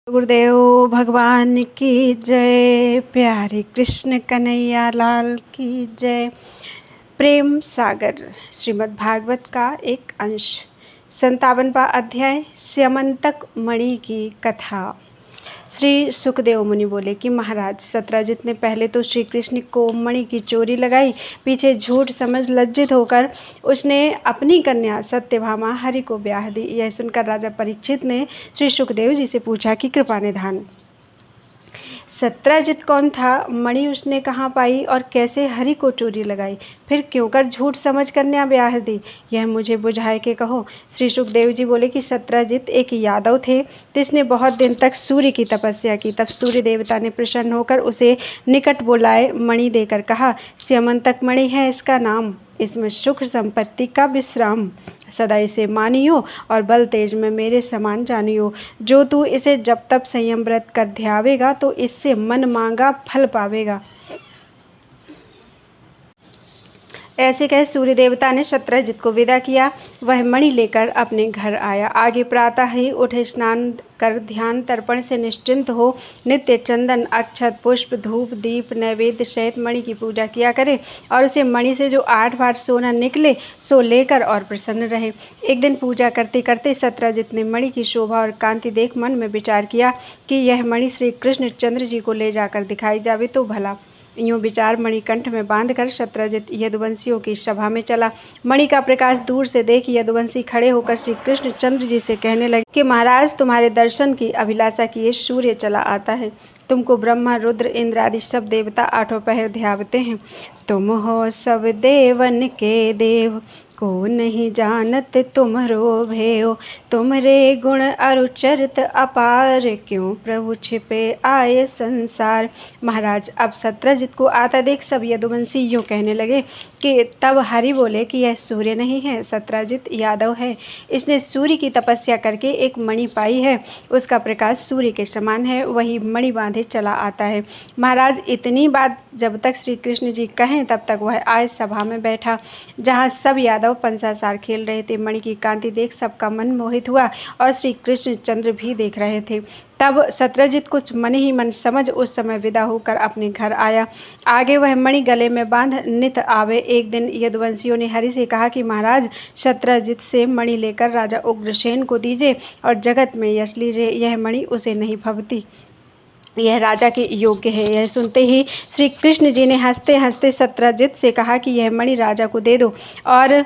गुरुदेव भगवान की जय। प्यारे कृष्ण कन्हैया लाल की जय। प्रेम सागर श्रीमद् भागवत का एक अंश 57वां अध्याय स्यमंतक मणि की कथा। श्री सुखदेव मुनि बोले कि महाराज, सत्राजित ने पहले तो श्री कृष्ण को मणि की चोरी लगाई, पीछे झूठ समझ लज्जित होकर उसने अपनी कन्या सत्यभामा हरि को ब्याह दी। यह सुनकर राजा परीक्षित ने श्री सुखदेव जी से पूछा कि कृपा निधान, सत्राजित कौन था? मणि उसने कहाँ पाई और कैसे हरि को चोरी लगाई? फिर क्यों कर झूठ समझ कन्या ब्याह दी? यह मुझे बुझाए के कहो। श्री सुखदेव जी बोले कि सत्राजित एक यादव थे, जिसने बहुत दिन तक सूर्य की तपस्या की। तब सूर्य देवता ने प्रसन्न होकर उसे निकट बुलाए मणि देकर कहा, स्यमंतक मणि है इसका नाम, इसमें सुख संपत्ति का विश्राम, सदा इसे मानियो और बल तेज में मेरे समान जानियो। जो तू इसे जब तब संयम व्रत कर ध्यावेगा तो इससे मन मांगा फल पावेगा। ऐसे कह सूर्य देवता ने सत्राजित को विदा किया। वह मणि लेकर अपने घर आया। आगे प्रातः ही उठे, स्नान कर ध्यान तर्पण से निश्चिंत हो नित्य चंदन अक्षत पुष्प धूप दीप नैवेद्य सहित मणि की पूजा किया करे और उसे मणि से जो 8 बार सोना निकले सो लेकर और प्रसन्न रहे। एक दिन पूजा करते करते सत्राजित ने मणि की शोभा और कांति देख मन में विचार किया कि यह मणि श्री कृष्ण चंद्र जी को ले जाकर दिखाई जावे तो भला। यूं विचार मणिकंठ में बांधकर सत्राजित यदुवंशियों की सभा में चला। मणि का प्रकाश दूर से देख यदुवंशी खड़े होकर श्री कृष्ण चंद्र जी से कहने लगे कि महाराज, तुम्हारे दर्शन की अभिलाषा किए सूर्य चला आता है। तुमको ब्रह्मा रुद्र इंद्र आदि सब देवता 8 पहर ध्यावते हैं। तुम हो सब देवन के देव, को नहीं जानत तुम्हरो भेयो। तुमरे गुण अरुचरित अपार, क्यों प्रभु छिपे आए संसार। महाराज, अब सत्राजित को आता देख सब यदुवंशी यूं कहने लगे कि तब हरि बोले कि यह सूर्य नहीं है, सत्राजित यादव है। इसने सूर्य की तपस्या करके एक मणि पाई है, उसका प्रकाश सूर्य के समान है, वही मणि बांधे चला आता है। महाराज, इतनी बात जब तक श्री कृष्ण जी कहें तब तक वह आए सभा में बैठा, जहाँ सब यादव पंचासार खेल रहे थे। मणि की कांति देख सबका मन मोहित हुआ और श्री कृष्ण चंद्र भी देख रहे थे। तब सत्राजित कुछ मन ही मन समझ उस समय विदा होकर अपने घर आया। आगे वह मणि गले में बांध नित आवे। एक दिन यदुवंशियों ने हरि से कहा कि महाराज, सत्राजित से मणि लेकर राजा उग्रसेन को दीजिए और जगत में यश लीजिए। यह मणि उसे नहीं भवती, यह राजा के योग्य है। यह सुनते ही श्री कृष्ण जी ने हंसते हंसते सत्राजित से कहा कि यह मणि राजा को दे दो और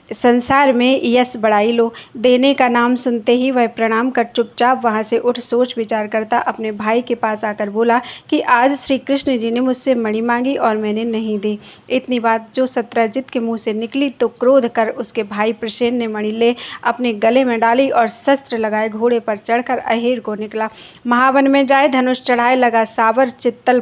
संसार में यश बढ़ाई लो। देने का नाम सुनते ही वह प्रणाम कर चुपचाप वहां से उठ सोच विचार करता अपने भाई के पास आकर बोला कि आज श्री कृष्ण जी ने मुझसे मणि मांगी और मैंने नहीं दी। इतनी बात जो सत्राजित के मुंह से निकली तो क्रोध कर उसके भाई प्रसेन ने मणि ले अपने गले में डाली और शस्त्र लगाए घोड़े पर चढ़कर अहेर को निकला। महावन में जाए धनुष चढ़ाए, लगा सावर चित्तल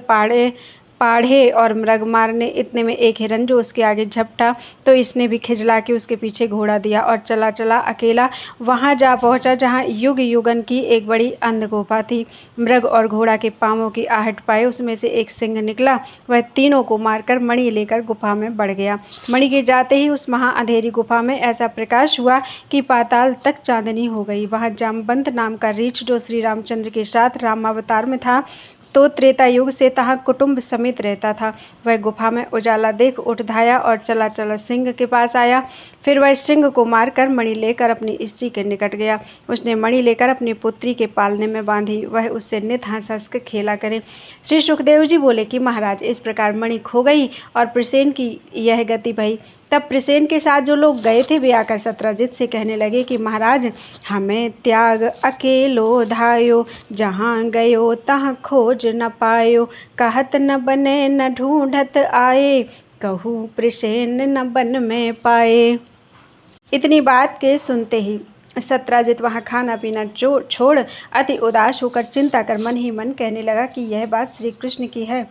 पाढ़े और मृग मारने। इतने में एक हिरन जो उसके आगे झपटा तो इसने भी खिजला के उसके पीछे घोड़ा दिया और चला चला अकेला वहां जा पहुंचा जहां युग युगन की एक बड़ी अंध गुफा थी। मृग और घोड़ा के पांवों की आहट पाए उसमें से एक सिंह निकला। वह तीनों को मारकर मणि लेकर गुफा में बढ़ गया। मणि के जाते ही उस महा अंधेरी गुफा में ऐसा प्रकाश हुआ कि पाताल तक चांदनी हो गई। वहां जामवंत नाम का रीछ जो श्री रामचंद्र के साथ रामावतार में था तो त्रेता युग से तहाँ कुटुंब समेत रहता था। वह गुफा में उजाला देख उठ धाया और चला चला सिंह के पास आया। फिर वह सिंह को मारकर मणि लेकर अपनी स्त्री के निकट गया। उसने मणि लेकर अपनी पुत्री के पालने में बांधी। वह उससे नित हंस हंस के खेला करे। श्री सुखदेव जी बोले कि महाराज, इस प्रकार मणि खो गई और प्रसेन की यह गति भई। तब प्रसेन के साथ जो लोग गए थे वे आकर सत्राजित से कहने लगे कि महाराज, हमें त्याग अकेलो धायो, जहाँ गयो तहाँ खोज न पायो। कहत न बने न ढूंढत आए, कहूँ प्रसेन न बन में पाए। इतनी बात के सुनते ही सत्राजित वहाँ खाना पीना छोड़ अति उदास होकर चिंता कर मन ही मन कहने लगा कि यह बात श्री कृष्ण की है।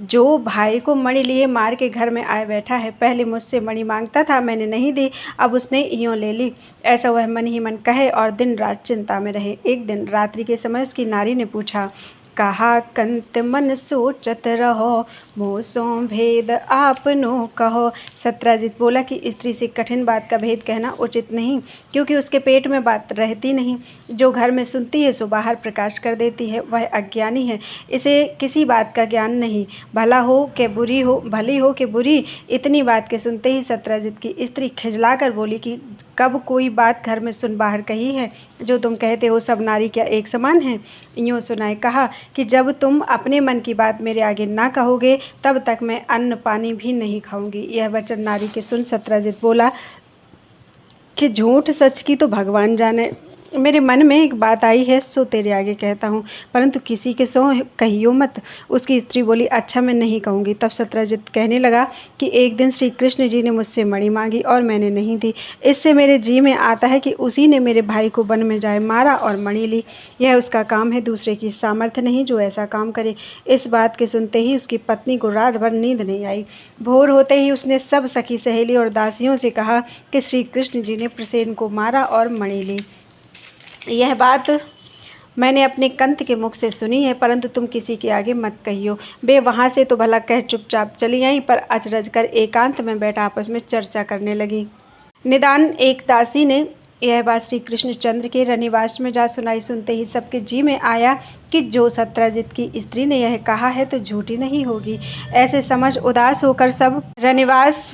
जो भाई को मणि लिए मार के घर में आए बैठा है, पहले मुझसे मणि मांगता था, मैंने नहीं दी, अब उसने यूं ले ली। ऐसा वह मन ही मन कहे और दिन रात चिंता में रहे। एक दिन रात्रि के समय उसकी नारी ने पूछा कहा कंत मन सोचत रहो, मोह सो भेद आपनो कहो। सत्यजित बोला कि स्त्री से कठिन बात का भेद कहना उचित नहीं, क्योंकि उसके पेट में बात रहती नहीं। जो घर में सुनती है सो बाहर प्रकाश कर देती है, वह अज्ञानी है, इसे किसी बात का ज्ञान नहीं। भला हो कि बुरी हो, भली हो कि बुरी। इतनी बात के सुनते ही सत्यजित की स्त्री खिजलाकर बोली कि कब कोई बात घर में सुन बाहर कही है? जो तुम कहते हो सब नारी क्या एक समान है? यूँ सुनाए कहा कि जब तुम अपने मन की बात मेरे आगे ना कहोगे तब तक मैं अन्न पानी भी नहीं खाऊंगी। यह वचन नारी के सुन सत्यजित बोला कि झूठ सच की तो भगवान जाने। मेरे मन में एक बात आई है सो तेरे आगे कहता हूँ, परंतु किसी के सो कहियो मत। उसकी स्त्री बोली अच्छा मैं नहीं कहूँगी। तब सत्यजित कहने लगा कि एक दिन श्री कृष्ण जी ने मुझसे मणि मांगी और मैंने नहीं दी। इससे मेरे जी में आता है कि उसी ने मेरे भाई को वन में जाए मारा और मणि ली। यह उसका काम है, दूसरे की सामर्थ्य नहीं जो ऐसा काम करे। इस बात के सुनते ही उसकी पत्नी को रात भर नींद नहीं आई। भोर होते ही उसने सब सखी सहेली और दासियों से कहा कि श्री कृष्ण जी ने प्रसेन को मारा और मणि ली। यह बात मैंने अपने कंत के मुख से सुनी है, परंतु तुम किसी के आगे मत कहियो। वे वहाँ से तो भला कह चुपचाप चली आईं, पर अचरज कर एकांत में बैठा आपस में चर्चा करने लगी। निदान एक दासी ने यह बात श्री कृष्णचंद्र के रनिवास में जा सुनाई। सुनते ही सबके जी में आया कि जो सत्यजित की स्त्री ने यह कहा है तो झूठी नहीं होगी। ऐसे समझ उदास होकर सब रनिवास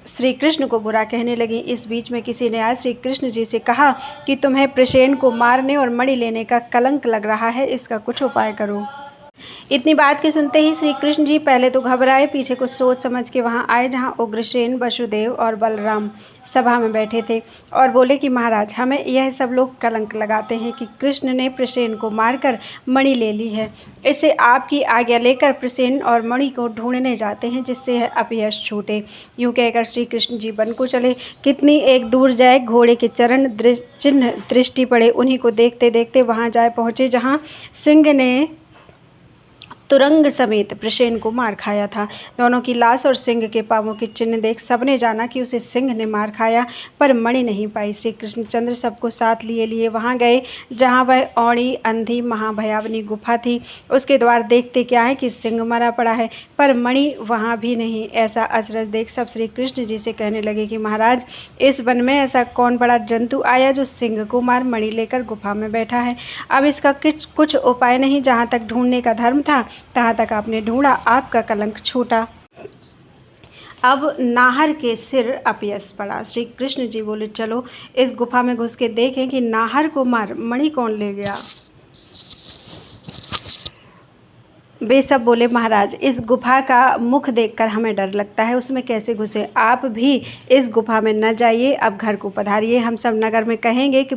श्री कृष्ण को बुरा कहने लगी। इस बीच में किसी ने आज श्री कृष्ण जी से कहा कि तुम्हें प्रसेन को मारने और मणि लेने का कलंक लग रहा है, इसका कुछ उपाय करो। इतनी बात के सुनते ही श्री कृष्ण जी पहले तो घबराए, पीछे कुछ सोच समझ के वहां आए जहां उग्रसेन, वसुदेव और बलराम सभा में बैठे थे और बोले कि महाराज हमें यह सब लोग कलंक लगाते हैं कि कृष्ण ने प्रसेन को मारकर मणि ले ली है। इससे आपकी आज्ञा लेकर प्रसेन और मणि को ढूंढने जाते हैं जिससे यह अपयश छूटे। यूँ कहकर श्री कृष्ण जी वन को चले। कितनी एक दूर जाए घोड़े के चरण चिन्ह दृष्टि पड़े, उन्हीं को देखते देखते वहां जाए पहुँचे जहाँ सिंह ने तुरंग समेत प्रसेन को मार खाया था। दोनों की लाश और सिंह के पांवों के चिन्ह देख सबने जाना कि उसे सिंह ने मार खाया, पर मणि नहीं पाई। श्री कृष्णचंद्र सबको साथ लिए लिए वहां गए जहां वह औड़ी अंधी महाभयावनी गुफा थी। उसके द्वार देखते क्या है कि सिंह मरा पड़ा है, पर मणि वहां भी नहीं। ऐसा अचरज देख सब श्री कृष्ण जी से कहने लगे कि महाराज इस वन में ऐसा कौन बड़ा जंतु आया जो सिंह को मार मणि लेकर गुफा में बैठा है। अब इसका कुछ उपाय नहीं। जहाँ तक ढूंढने का धर्म था तहाँ तक आपने ढूंढा, आपका कलंक छूटा। अब नाहर के सिर अपयस पड़ा। श्री कृष्ण जी बोले चलो इस गुफा में घुस के देखें कि नाहर को मार मणि कौन ले गया। वे सब बोले महाराज इस गुफा का मुख देखकर हमें डर लगता है, उसमें कैसे घुसे। आप भी इस गुफा में न जाइए, अब घर को पधारिए। हम सब नगर में कहेंगे कि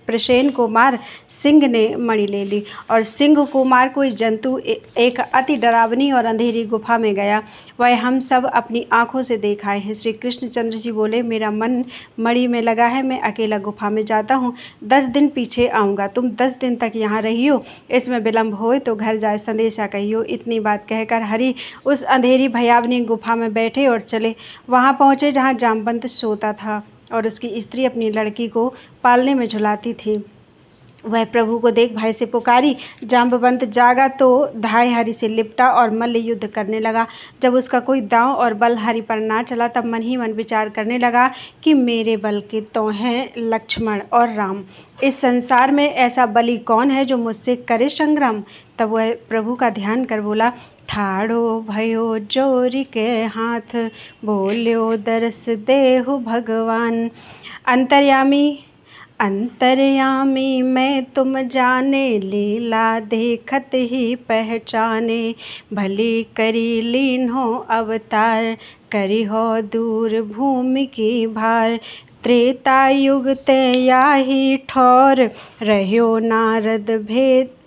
प्रसेन को मार सिंह ने मणि ले ली और सिंह को मार कोई जंतु एक अति डरावनी और अंधेरी गुफा में गया। वह हम सब अपनी आंखों से देख आए हैं। श्री कृष्णचंद्र जी बोले मेरा मन मणि में लगा है, मैं अकेला गुफा में जाता हूँ। 10 दिन पीछे आऊँगा, तुम 10 दिन तक यहाँ रहियो। इसमें विलम्ब होए तो घर जाए संदेशा कहियो। इतनी बात कहकर हरि उस अंधेरी भयावनी गुफा में बैठे और चले। वहाँ पहुँचे जहाँ जामवंत सोता था और उसकी स्त्री अपनी लड़की को पालने में झुलाती थी। वह प्रभु को देख भय से पुकारी। जाम्बवंत जागा तो धाय हरि से लिपटा और मल्ल युद्ध करने लगा। जब उसका कोई दांव और बल हरि पर ना चला तब मन ही मन विचार करने लगा कि मेरे बल के तो हैं लक्ष्मण और राम, इस संसार में ऐसा बली कौन है जो मुझसे करे संग्राम। तब वह प्रभु का ध्यान कर बोला ठाड़ो भयो जोरी के हाथ, बोल्यो दरस देहु भगवान। अंतर्यामी मैं तुम जाने, लीला देखत ही पहचाने। भली करी लीन हो अवतार, करी हो दूर भूमि की भार। त्रेता युग ते याही ठौर, रह्यो नारद भेद।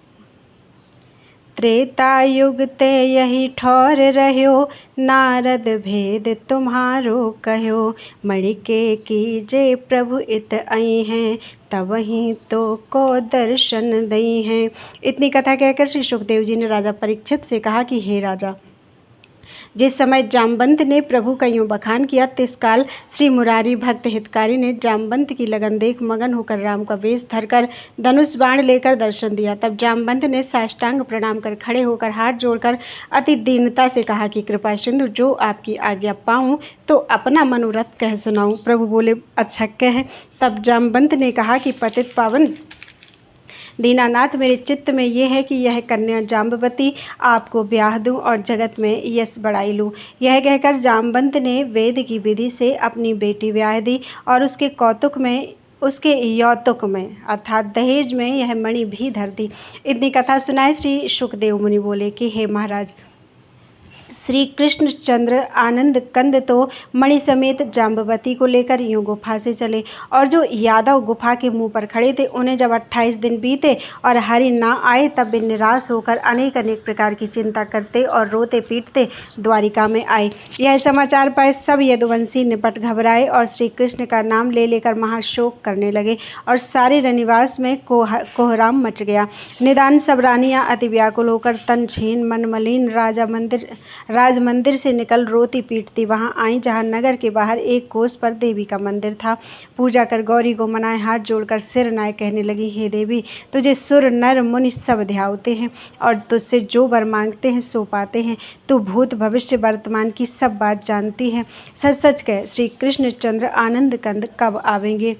त्रेता युग ते यही ठौर रह्यो, नारद भेद तुम्हारो कह्यो। मणि के कीजे प्रभु इत आई हैं, तब ही तो को दर्शन दई हैं। इतनी कथा कहकर श्री सुखदेव जी ने राजा परीक्षित से कहा कि हे राजा, जिस समय जामवंत ने प्रभु का यूं बखान किया, तिस काल श्री मुरारी भक्त हितकारी ने जामवंत की लगन देख मगन होकर राम का वेश धरकर धनुष बाण लेकर दर्शन दिया। तब जामवंत ने साष्टांग प्रणाम कर खड़े होकर हाथ जोड़कर अति दीनता से कहा कि कृपा सिंधु, जो आपकी आज्ञा पाऊं तो अपना मनोरथ कह सुनाऊं। प्रभु बोले, अच्छा कह। तब जामवंत ने कहा कि पतित पावन दीनानाथ, मेरे चित्त में ये है कि यह कन्या जाम्बवती आपको ब्याह दूं और जगत में यश बढ़ाई लूं। यह कहकर जामवंत ने वेद की विधि से अपनी बेटी ब्याह दी और उसके यौतुक में अर्थात दहेज में यह मणि भी धर दी। इतनी कथा सुनाए श्री सुखदेव मुनि बोले कि हे महाराज, श्री कृष्णचंद्र आनंद कंद तो मणि समेत जाम्बवती को लेकर यूं गुफा से चले, और जो यादव गुफा के मुंह पर खड़े थे उन्हें जब 28 दिन बीते और हरि ना आए, तब वे निराश होकर अनेक प्रकार की चिंता करते और रोते पीटते द्वारिका में आए। यह समाचार पाए सब यदुवंशी निपट घबराए और श्री कृष्ण का नाम ले लेकर महाशोक करने लगे और सारे रनिवास में कोहराम मच गया। निदान सब रानियां अति व्याकुल होकर तन छीन मन मलिन राज मंदिर से निकल रोती पीटती वहां आई, जहां नगर के बाहर एक कोस पर देवी का मंदिर था। पूजा कर गौरी को मनाए हाथ जोड़कर सिर नाय कहने लगी, हे देवी, तुझे सुर नर मुनि सब ध्यावते हैं और तुझसे जो वर मांगते हैं सो पाते हैं। तू भूत भविष्य वर्तमान की सब बात जानती है। सच सच कह, श्री कृष्णचंद्र आनंद कंद कब आवेंगे?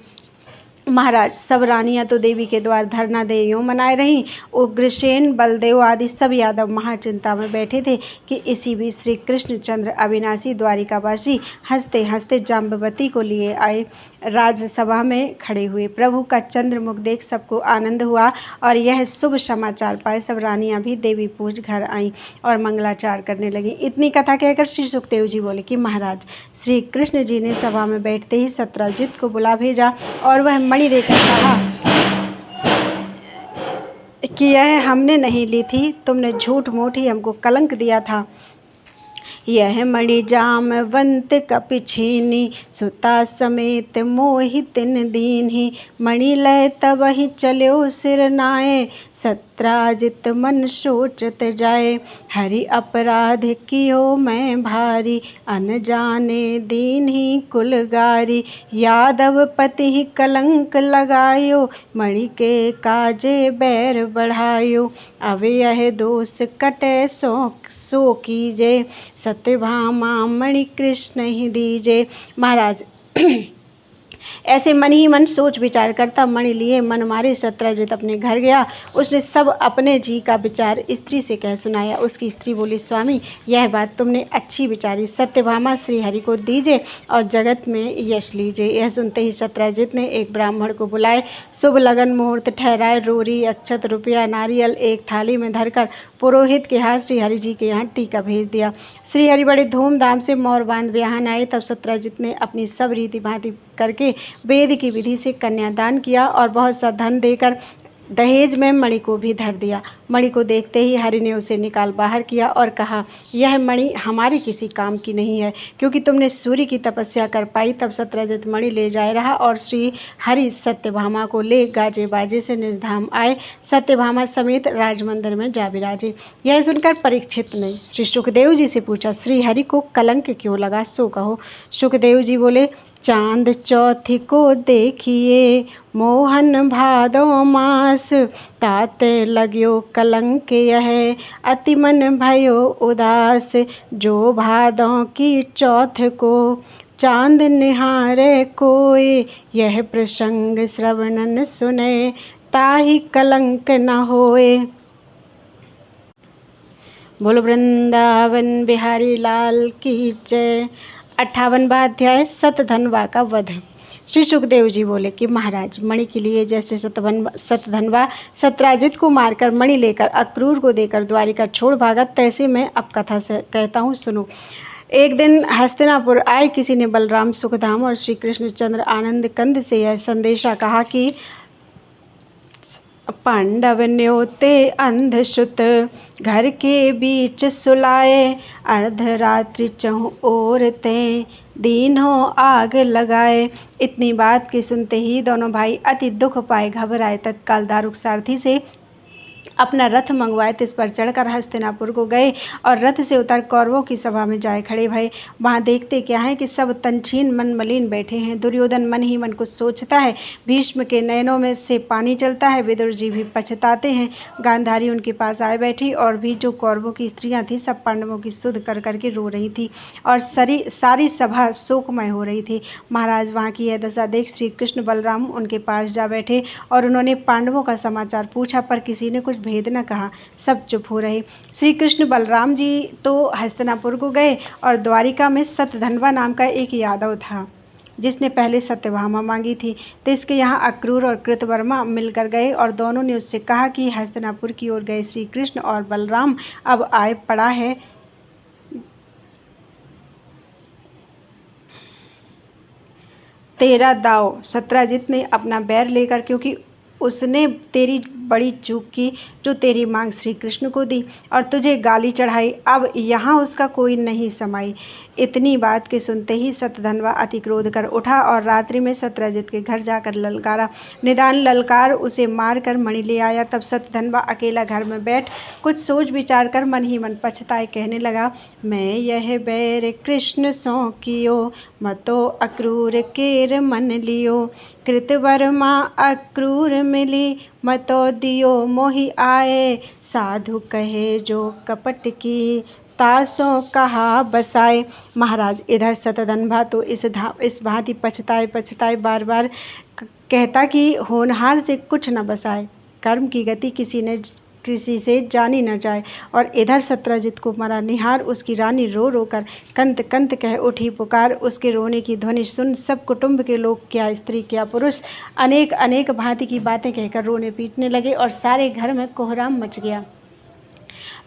महाराज, सब रानियां तो देवी के द्वार धरना दे यूं मनाए रहीं। उग्रसेन, बलदेव आदि सब यादव महाचिंता में बैठे थे कि इसी बीच श्री कृष्णचंद्र अविनाशी द्वारिकावासी हंसते हंसते जाम्बवती को लिए आए, राजसभा में खड़े हुए। प्रभु का चंद्रमुख देख सबको आनंद हुआ और यह शुभ समाचार पाए सब रानियां भी देवी पूज घर आईं और मंगलाचार करने लगी। इतनी कथा कहकर श्री सुखदेव जी बोले कि महाराज, श्री कृष्ण जी ने सभा में बैठते ही सत्राजित को बुला भेजा और वह मणि देकर कहा कि यह हमने नहीं ली थी, तुमने झूठ मूठ ही हमको कलंक दिया था। यह मणि जामवंत कपि छीनी, सुता समेत मोहि तिन दीन्ही। मणि लय तबहि चल्यो सिर नाय, सत्राजित मन सोचत जाए। हरि अपराध कियो मैं भारी, अनजाने दीन्ही कुलगारी। यादव पति कलंक लगायो, मणि के काजे बैर बढ़ायो। अब यह दोष कटे सो कीजे, सत्यभामा मणि कृष्ण ही दीजे। महाराज, ऐसे मन ही मन सोच विचार करता मणि लिए मन मारे सत्राजित अपने घर गया। उसने सब अपने जी का विचार स्त्री से कह सुनाया। उसकी स्त्री बोली, स्वामी, यह बात तुमने अच्छी विचारी, सत्यभामा श्री हरि को दीजिए और जगत में यश लीजिए। यह सुनते ही सत्राजित ने एक ब्राह्मण को बुलाए, शुभ लगन मुहूर्त ठहराए, रोरी अक्षत रुपया नारियल एक थाली में धरकर पुरोहित के हाथ श्री हरि जी के यहाँ टीका भेज दिया। श्री हरि बड़े धूमधाम से मोर बांध ब्याहन आए। तब सत्राजित ने अपनी सब रीति भांति करके वेद की विधि से कन्यादान किया और बहुत सा धन देकर दहेज में मणि को भी धर दिया। मणि को देखते ही हरि ने उसे निकाल बाहर किया और कहा, यह मणि हमारे किसी काम की नहीं है, क्योंकि तुमने सूर्य की तपस्या कर पाई। तब सत्राजित मणि ले जाए रहा और श्री हरि सत्यभामा को ले गाजे बाजे से निजधाम आए। सत्यभामा समेत राजमंदिर में जा विराजे। यह सुनकर परीक्षित ने श्री सुखदेव जी से पूछा, श्री हरि को कलंक क्यों लगा, सो कहो। सुखदेव जी बोले, चांद चौथी को देखिए, मोहन भादो मास, ताते लग्यो कलंक यह, अति मन भयो उदास। जो भादों की चौथ को, चांद निहारे कोई, यह प्रसंग श्रवणन सुने, ताहि कलंक न होए। बोलो वृंदावन बिहारी लाल की जय। 58वां अध्याय, सतधनवा का वध। श्री सुखदेव जी बोले कि महाराज, मणि के लिए जैसे सतधनवा सत्राजित को मारकर मणि लेकर अक्रूर को देकर द्वारिका छोड़ भागा, तैसे मैं अब कथा से कहता हूँ, सुनो। एक दिन हस्तिनापुर आए किसी ने बलराम सुखधाम और श्री कृष्णचंद्र आनंद कंद से यह संदेशा कहा कि पांडव न्योते अंधसुत, घर के बीच सुलाए। अर्धरात्रि चहु ओर ते, दीनों आग लगाए। इतनी बात के सुनते ही दोनों भाई अति दुख पाए घबराए। तत्काल दारुक सारथी से अपना रथ मंगवाए, तिस पर चढ़कर हस्तिनापुर को गए और रथ से उतर कौरवों की सभा में जाए खड़े भये। वहाँ देखते क्या है कि सब तनछीन मन मलिन बैठे हैं। दुर्योधन मन ही मन कुछ सोचता है, भीष्म के नयनों में से पानी चलता है, विदुर जी भी पछताते हैं। गांधारी उनके पास आए बैठी और भी जो कौरवों की स्त्रियां थीं सब पांडवों की सुध कर करके रो रही थी और सारी सभा शोकमय हो रही थी। महाराज वहाँ की यह दशा देख श्री कृष्ण बलराम उनके पास जा बैठे और उन्होंने पांडवों का समाचार पूछा, पर किसी ने कुछ भेद न कहा, सब चुप हो रहे। श्री कृष्ण बलराम जी तो हस्तिनापुर को गए और द्वारिका में सतधनवा नाम का एक यादव था जिसने पहले सत्यभामा मांगी थी, तो इसके यहाँ अक्रूर और कृतवर्मा मिलकर गए और दोनों ने उससे कहा कि हस्तिनापुर की ओर गए श्री कृष्ण और बलराम अब आए पड़ा है, तेरा दाव। सत्यजित ने अपना बैर लेकर, क्योंकि उसने तेरी बड़ी चूक की जो तेरी मांग श्री कृष्ण को दी और तुझे गाली चढ़ाई, अब यहाँ उसका कोई नहीं समाई। इतनी बात के सुनते ही सतधनवा अति क्रोध कर उठा और रात्रि में सत्यजित के घर जाकर ललकारा। निदान ललकार उसे मार कर मणि ले आया। तब सतधनवा अकेला घर में बैठ कुछ सोच विचार कर मन ही मन पछताए, कहने लगा, मैं यह बैर कृष्ण सो कियो, मतो अक्रूर केर मन लियो। कृतवर्मा अक्रूर मिली, मतो दियो मोहि आए। साधु कहे जो कपट की, तासों कहा बसाए। महाराज इधर सतधनवा तो इस भांति पछताए बार बार कहता कि होनहार से कुछ न बसाए, कर्म की गति किसी से जानी न जाए। और इधर सत्यजित को मरा निहार उसकी रानी रो रो कर कंत कंत कह उठी। पुकार उसके रोने की ध्वनि सुन सब कुटुंब के लोग, क्या स्त्री क्या पुरुष, अनेक अनेक भांति की बातें कहकर रोने पीटने लगे और सारे घर में कोहराम मच गया।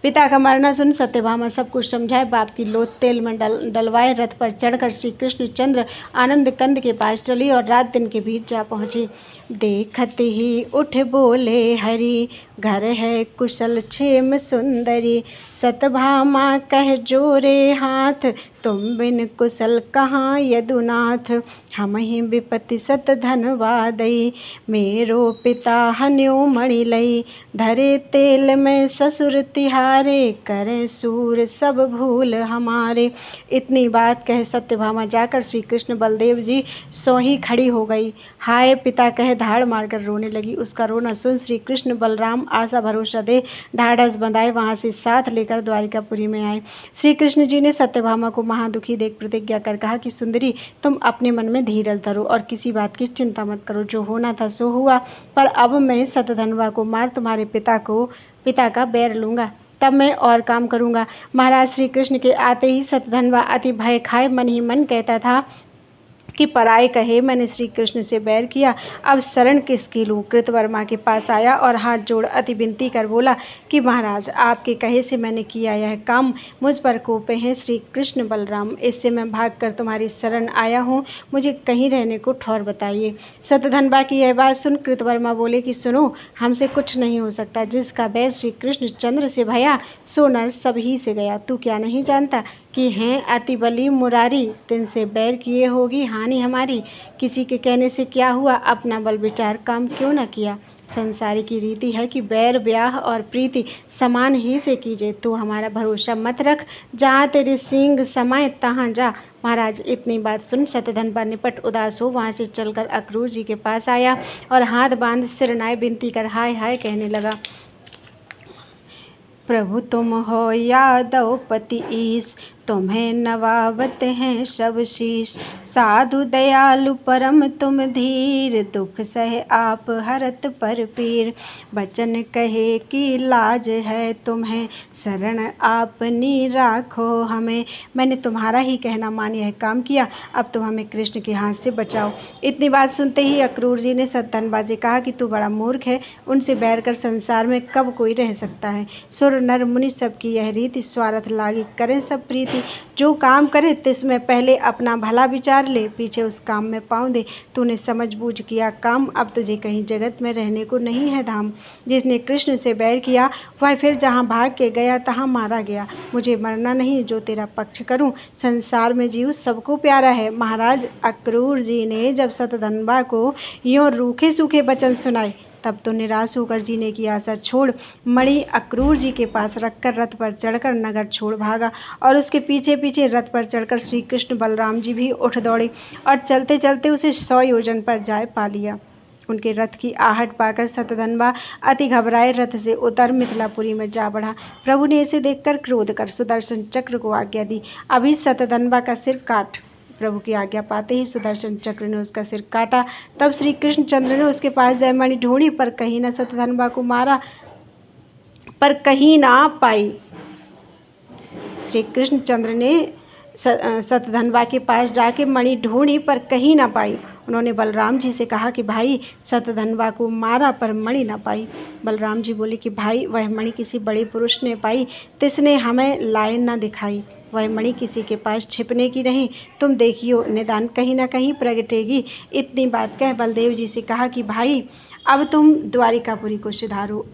पिता का मरना सुन सत्यभामा सब कुछ समझाए, बाप की लोथ तेल में डलवाए रथ पर चढ़कर श्री कृष्ण चंद्र आनंद कंद के पास चली और रात दिन के बीच जा पहुंची। देखत ही उठ बोले हरि, घर है कुशल क्षेम सुंदरी। सतभामा कह जोरे हाथ, तुम बिन कुशल कहाँ यदुनाथ। हम ही विपत्ति सतधनवा दई, मेरो पिता हन्यो मणि लई। धरे तेल में ससुर तिहारे, करें सूर सब भूल हमारे। इतनी बात कह सत्यभामा जाकर श्री कृष्ण बलदेव जी सो ही खड़ी हो गई। हाय पिता कह धाड़ मारकर रोने लगी। उसका रोना सुन श्री कृष्ण बलराम आशा भरोसा दे ढाढ़स बंधाए वहां से साथ लेकर द्वारिकापुरी में आए। श्री कृष्ण जी ने सत्यभामा को महादुखी देख प्रतिज्ञा कर कहा कि सुंदरी, तुम अपने मन में धीरज धरो और किसी बात की चिंता मत करो। जो होना था सो हुआ, पर अब मैं सतधनवा को मार तुम्हारे पिता का बैर लूंगा, तब मैं और काम करूंगा। महाराज श्री कृष्ण के आते ही सतधनवा अति भय खाए मन ही मन कहता था कि पराए कहे मैंने श्री कृष्ण से बैर किया, अब शरण किसकी लूँ। कृतवर्मा के पास आया और हाथ जोड़ अति विनती कर बोला कि महाराज, आपके कहे से मैंने किया यह काम, मुझ पर कोपे हैं श्री कृष्ण बलराम, इससे मैं भागकर तुम्हारी शरण आया हूँ, मुझे कहीं रहने को ठौर बताइए। सतधनवा की यह बात सुन कृतवर्मा बोले कि सुनो, हमसे कुछ नहीं हो सकता। जिसका बैर श्री कृष्ण चंद्र से भया सो नर सभी से गया। तू क्या नहीं जानता कि हैं अति बली मुरारी, तिनसे बैर किए होगी हानि हमारी। किसी के कहने से क्या हुआ, अपना बल विचार काम क्यों न किया। संसारी की रीति है कि बैर ब्याह और प्रीति समान ही से कीजिए। तू हमारा भरोसा मत रख, जहाँ तेरे सींग समाये तहाँ जा। महाराज इतनी बात सुन सतधनवा निपट उदास हो वहाँ से चलकर अक्रूर जी के पास आया और हाथ बांध सिरनाए विनती कर हाय हाय कहने लगा। प्रभु तुम हो यादव पति ईश, तुम्हें नवावत हैं सब शीश। साधु दयालु परम तुम धीर, दुख सह आप हरत पर पीर। बचन कहे कि लाज है तुम्हें, शरण आपनी राखो हमें। मैंने तुम्हारा ही कहना मान यह काम किया, अब तुम हमें कृष्ण के हाथ से बचाओ। इतनी बात सुनते ही अक्रूर जी ने सतधनवा से कहा कि तू बड़ा मूर्ख है, उनसे बैर कर संसार में कब कोई रह सकता है। सुर नर मुनि सबकी यह रीति, स्वार्थ लागी करें सब प्रीति। जो काम करे तिसमें पहले अपना भला विचार ले, पीछे उस काम में पाँव दे। तूने समझ बूझ किया काम, अब तुझे कहीं जगत में रहने को नहीं है धाम। जिसने कृष्ण से बैर किया वह फिर जहाँ भाग के गया तहाँ मारा गया। मुझे मरना नहीं, जो तेरा पक्ष करूं। संसार में जीव सबको प्यारा है। महाराज अक्रूर जी ने जब सतधनवा को यों रूखे सूखे वचन सुनाए तब तो निराश होकर जीने की आशा छोड़ मणि अक्रूर जी के पास रखकर रथ पर चढ़कर नगर छोड़ भागा और उसके पीछे पीछे रथ पर चढ़कर श्री कृष्ण बलराम जी भी उठ दौड़े और चलते चलते उसे 100 योजन पर जाए पा लिया। उनके रथ की आहट पाकर सतधनवा अति घबराए रथ से उतर मिथिलापुरी में जा बढ़ा। प्रभु ने इसे देखकर क्रोध कर सुदर्शन चक्र को आज्ञा दी, अभी सतधनवा का सिर काट। प्रभु की आज्ञा पाते ही सुदर्शन चक्र ने उसका सिर काटा। तब श्री कृष्णचंद्र ने उसके पास जयमणि ढूंढी पर कहीं न सतधनवा को मारा, पर कहीं ना पाई। श्री कृष्णचंद्र ने सतधनवा के पास जाके मणि ढूंढी पर कहीं ना पाई। उन्होंने बलराम जी से कहा कि भाई सतधनवा को मारा पर मणि ना पाई। बलराम जी बोले कि भाई वह मणि किसी बड़े पुरुष ने पाई, तिसने हमें लाए न दिखाई। वह मणि किसी के पास छिपने की नहीं, तुम देखियो निदान कहीं ना कहीं प्रगटेगी। इतनी बात कह बलदेव जी से कहा कि भाई अब तुम द्वारिकापुरी को सिधारो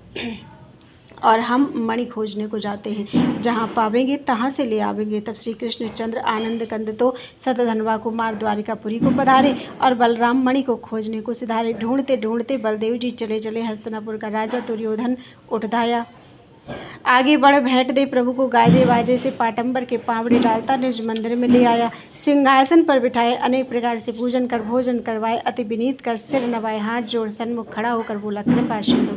और हम मणि खोजने को जाते हैं, जहाँ पावेंगे तहाँ से ले आवेंगे। तब श्री कृष्णचंद्र आनंद कंद तो सतधनवा को मार द्वारिकापुरी को पधारे और बलराम मणि को खोजने को सिधारे। ढूंढते ढूंढते बलदेव जी चले चले हस्तिनापुर का राजा दुर्योधन उठ धाया। आगे बढ़ भेंट दे प्रभु को गाजे बाजे से पाटंबर के पावड़े डालता निज मंदिर में ले आया। सिंहासन पर बिठाए, अनेक प्रकार से पूजन कर भोजन करवाए, अति विनीत कर सिर नवाए, हाथ जोड़ सन्मुख खड़ा होकर बोला, कृपा सिंधु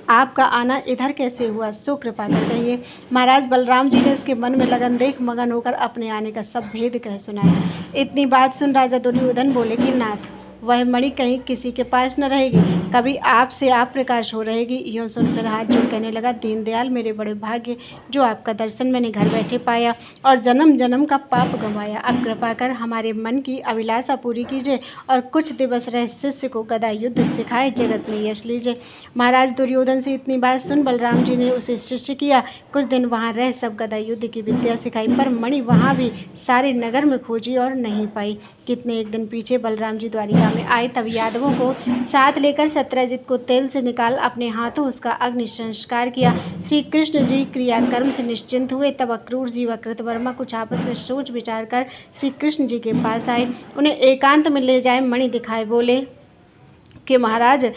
आपका आना इधर कैसे हुआ, सो कृपा कर कहिए। महाराज बलराम जी ने उसके मन में लगन देख मगन होकर अपने आने का सब भेद कह सुनाया। इतनी बात सुन राजा दुर्योधन बोले कि नाथ वह मणि कहीं किसी के पास न रहेगी, कभी आपसे आप प्रकाश हो रहेगी। यूँ सुनकर हाथ जोड़ कहने लगा, दीनदयाल मेरे बड़े भाग्य जो आपका दर्शन मैंने घर बैठे पाया और जन्म जन्म का पाप गंवाया। अब कृपा कर हमारे मन की अभिलाषा पूरी कीजिए और कुछ दिवस रह शिष्य को गदा युद्ध सिखाए, जगत में यश लीजिए। महाराज दुर्योधन से इतनी बात सुन बलराम जी ने उसे शिष्य किया। कुछ दिन वहाँ रह सब गदा युद्ध की विद्या सिखाई, पर मणि वहाँ भी सारे नगर में खोजी और नहीं पाई। कितने एक दिन पीछे बलराम जी द्वारिका में आए, तब यादवों को साथ लेकर सत्यजित को तेल से निकाल अपने हाथों उसका अग्नि संस्कार किया। श्री कृष्ण जी क्रियाकर्म से निश्चिंत हुए। तब अक्रूर जी व कृतवर्मा कुछ आपस में सोच विचार कर श्री कृष्ण जी के पास आए। उन्हें एकांत में ले जाए मणि दिखाए, बोले कि महाराज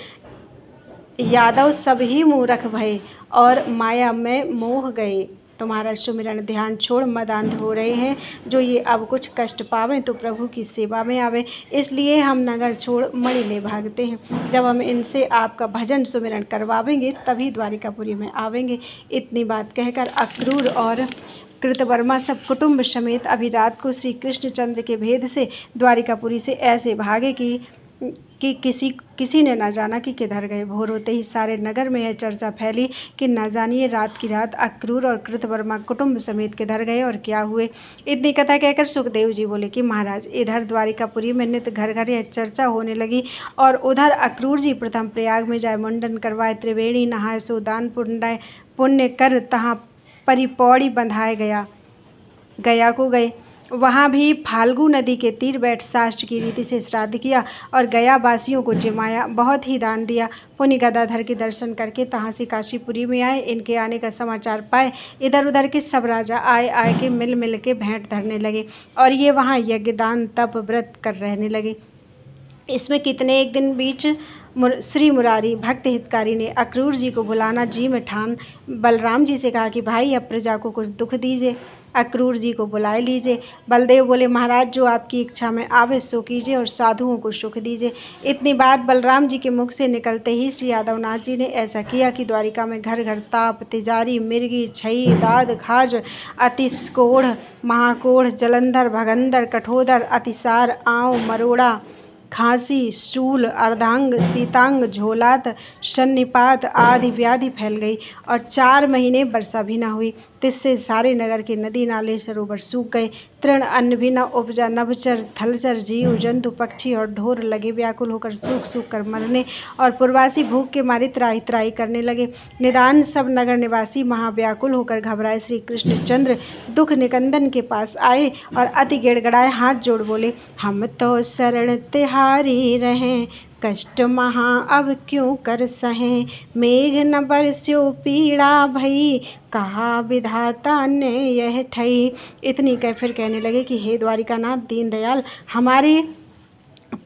यादव सब ही मूर्ख भये और माया में मोह गए। तुम्हारा सुमिरन ध्यान छोड़ मदांध हो रहे हैं, जो ये अब कुछ कष्ट पावें तो प्रभु की सेवा में आवे, इसलिए हम नगर छोड़ मणि ले भागते हैं। जब हम इनसे आपका भजन सुमिरन करवावेंगे तभी द्वारिकापुरी में आवेंगे। इतनी बात कहकर अक्रूर और कृतवर्मा सब कुटुंब समेत अभी रात को श्री कृष्णचंद्र के भेद से द्वारिकापुरी से ऐसे भागे कि किसी ने ना जाना कि किधर गए। भोर होते ही सारे नगर में यह चर्चा फैली कि न जानिए रात की रात अक्रूर और कृतवर्मा कुटुंब समेत किधर गए और क्या हुए। इतनी कथा कहकर सुखदेव जी बोले कि महाराज इधर द्वारिकापुरी में नित्य घर घर यह चर्चा होने लगी और उधर अक्रूर जी प्रथम प्रयाग में जाए, मुंडन करवाए, त्रिवेणी नहाए, सो दान पुण्य कर तहाँ परिपौड़ी बंधाए गया को गए। वहाँ भी फाल्गु नदी के तीर बैठ शास्त्र की रीति से श्राद्ध किया और गया वासियों को जिमाया, बहुत ही दान दिया। पुण्य गदाधर के दर्शन करके तहाँ से काशीपुरी में आए। इनके आने का समाचार पाए इधर उधर के सब राजा आए के मिल के भेंट धरने लगे और ये वहाँ यज्ञ दान तप व्रत कर रहने लगे। इसमें कितने एक दिन बीच श्री मुरारी भक्त हितकारी ने अक्रूर जी को बुलाना जी में ठान बलराम जी से कहा कि भाई अब प्रजा को कुछ दुख दीजिए, अक्रूर जी को बुलाए लीजिए। बलदेव बोले महाराज जो आपकी इच्छा में आवे सो कीजिए और साधुओं को सुख दीजिए। इतनी बात बलराम जी के मुख से निकलते ही श्री यादवनाथ जी ने ऐसा किया कि द्वारिका में घर घर ताप, तिजारी, मिर्गी, छई, दाद, खाज, अतिशकोढ़, महाकोढ़, जलंधर, भगंदर, कठोदर, अतिसार, आंव, मरोड़ा, खांसी, शूल, अर्धांग, शीतांग, झोलात, सन्निपात आदि व्याधि फैल गई और 4 महीने वर्षा भी न हुई। तिससे सारे नगर के नदी नाले सरोवर सूख गए। तृण अन्न भी न उपजा। नभचर, थलचर, जीव जंतु, पक्षी और ढोर लगे व्याकुल होकर सूख कर मरने और पूर्वासी भूख के मारे त्राही त्राही करने लगे। निदान सब नगर निवासी महाव्याकुल होकर घबराए श्री कृष्णचंद्र दुख निकंदन के पास आए और अति गिड़गड़ाए हाथ जोड़ बोले, हम तो शरण तिहारी रहें, कष्ट महा अब क्यों कर सहें। मेघ न बरस्यो पीड़ा भई, कहा विधाता ने यह ठई। इतनी कह फिर कहने लगे कि हे द्वारिकानाथ दीनदयाल, हमारे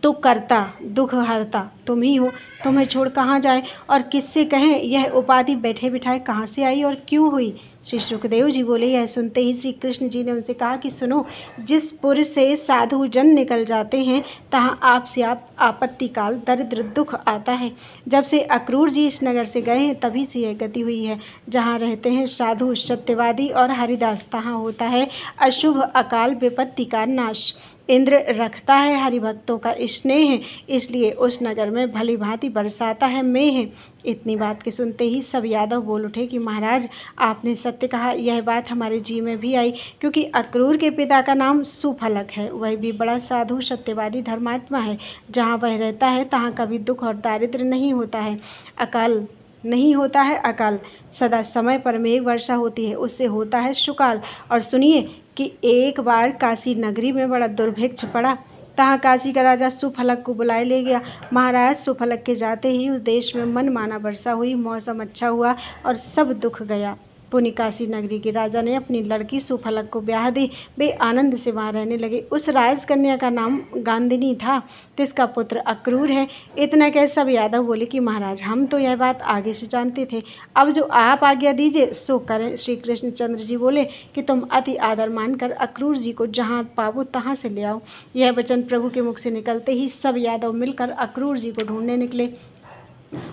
तो करता दुख हरता तुम ही हो, तुम्हें छोड़ कहाँ जाए और किससे कहें यह उपाधि बैठे बिठाए कहाँ से आई और क्यों हुई। श्री सुखदेव जी बोले। यह सुनते ही श्री कृष्ण जी ने उनसे कहा कि सुनो, जिस पुर से साधु जन निकल जाते हैं तहाँ आपसे आपत्ति काल दरिद्र दुख आता है। जब से अक्रूर जी इस नगर से गए हैं तभी से यह गति हुई है। जहाँ रहते हैं साधु सत्यवादी और हरिदास तहाँ होता है अशुभ अकाल विपत्ति का नाश। इंद्र रखता है हरिभक्तों का स्नेह, इसलिए उस नगर में भली भांति बरसाता है मेह। इतनी बात के सुनते ही सब यादव बोल उठे कि महाराज आपने सत्य कहा। यह बात हमारे जी में भी आई, क्योंकि अक्रूर के पिता का नाम सुफलक है। वह भी बड़ा साधु सत्यवादी धर्मात्मा है। जहाँ वह रहता है तहाँ कभी दुख और दारिद्र्य नहीं होता है, अकाल नहीं होता है। अकाल सदा समय पर मेघ वर्षा होती है, उससे होता है सुकाल। और सुनिए कि एक बार काशी नगरी में बड़ा दुर्भिक्ष पड़ा। तहाँ काशी का राजा सुफलक को बुलाए ले गया। महाराज सुफलक के जाते ही उस देश में मनमाना वर्षा हुई, मौसम अच्छा हुआ और सब दुख गया। पुण्य काशी नगरी के राजा ने अपनी लड़की सुफलक को ब्याह दी। वे आनंद से वहाँ रहने लगे। उस राजकन्या का नाम गांधिनी था, जिसका पुत्र अक्रूर है। इतना कह सब यादव बोले कि महाराज हम तो यह बात आगे से जानते थे, अब जो आप आज्ञा दीजिए सो करें। श्री कृष्णचंद्र जी बोले कि तुम अति आदर मानकर अक्रूर जी को जहाँ पावो तहाँ से ले आओ। यह वचन प्रभु के मुख से निकलते ही सब यादव मिलकर अक्रूर जी को ढूंढने निकले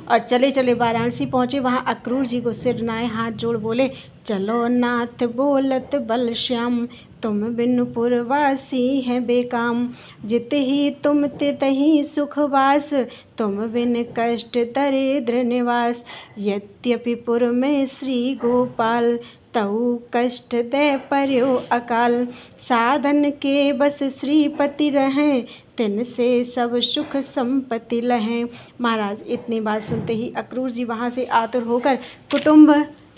और चले चले वाराणसी पहुँचे। वहाँ अक्रूर जी को सिर नाए हाथ जोड़ बोले, चलो नाथ बोलत बल श्याम, तुम बिनु पुरवासी हैं बेकाम। जित ही तुम तित ही सुखवास, तुम बिन कष्ट दरिद्र निवास। यद्यपि पुर में श्री गोपाल, तऊ कष्ट दे पर्यो अकाल। साधन के बस श्रीपति रहें, तिन से सब सुख संपत्ति लहें। महाराज इतनी बात सुनते ही अक्रूर जी वहाँ से आतुर होकर कुटुंब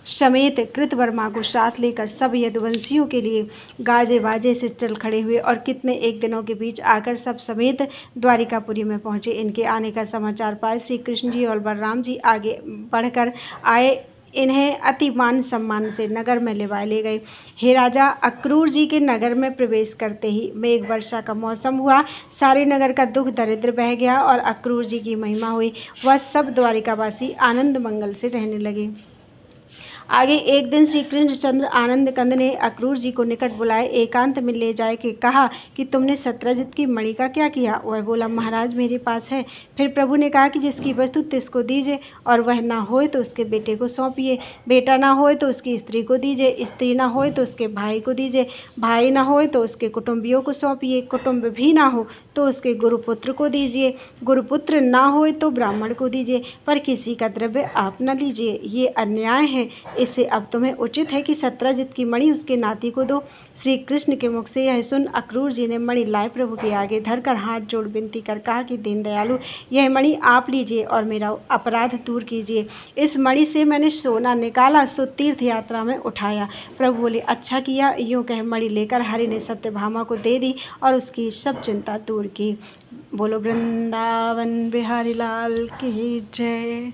समेत कृतवर्मा को साथ लेकर सब यदुवंशियों के लिए गाजे बाजे से चल खड़े हुए और कितने एक दिनों के बीच आकर सब समेत द्वारिकापुरी में पहुँचे। इनके आने का समाचार पाए श्री कृष्ण जी और बलराम जी आगे बढ़कर आए। इन्हें अति मान सम्मान से नगर में ले गए। हे राजा, अक्रूर जी के नगर में प्रवेश करते ही मेघ वर्षा का मौसम हुआ। सारे नगर का दुख दरिद्र बह गया और अक्रूर जी की महिमा हुई। वह सब द्वारिकावासी आनंद मंगल से रहने लगे। आगे एक दिन श्री कृष्णचंद्र आनंद कंद ने अक्रूर जी को निकट बुलाए, एकांत में ले जाए के कहा कि तुमने सत्रजित की मणि का क्या किया। वह बोला, महाराज मेरे पास है। फिर प्रभु ने कहा कि जिसकी वस्तु तिसको दीजिए, और वह ना होए तो उसके बेटे को सौंपिए, बेटा ना होए तो उसकी स्त्री को दीजिए, स्त्री ना होए तो उसके भाई को दीजिए, भाई ना होए तो उसके कुटुंबियों को सौंपिए, कुटुंब भी ना हो तो उसके गुरुपुत्र को दीजिए, गुरुपुत्र ना होए तो ब्राह्मण को दीजिए, पर किसी का द्रव्य आप न लीजिए। ये अन्याय है। इससे अब तुम्हें उचित है कि सत्रजित की मणि उसके नाती को दो। श्री कृष्ण के मुख से यह सुन अक्रूर जी ने मणि लाए प्रभु के आगे धरकर हाथ जोड़ विनती कर कहा कि दीन दयालु, यह मणि आप लीजिए और मेरा अपराध दूर कीजिए। इस मणि से मैंने सोना निकाला सो तीर्थ यात्रा में उठाया। प्रभु बोले, अच्छा किया। यूँ कह मणि लेकर हरि ने सत्यभामा को दे दी और उसकी सब चिंता दूर की। बोलो वृंदावन बिहारी लाल की जय।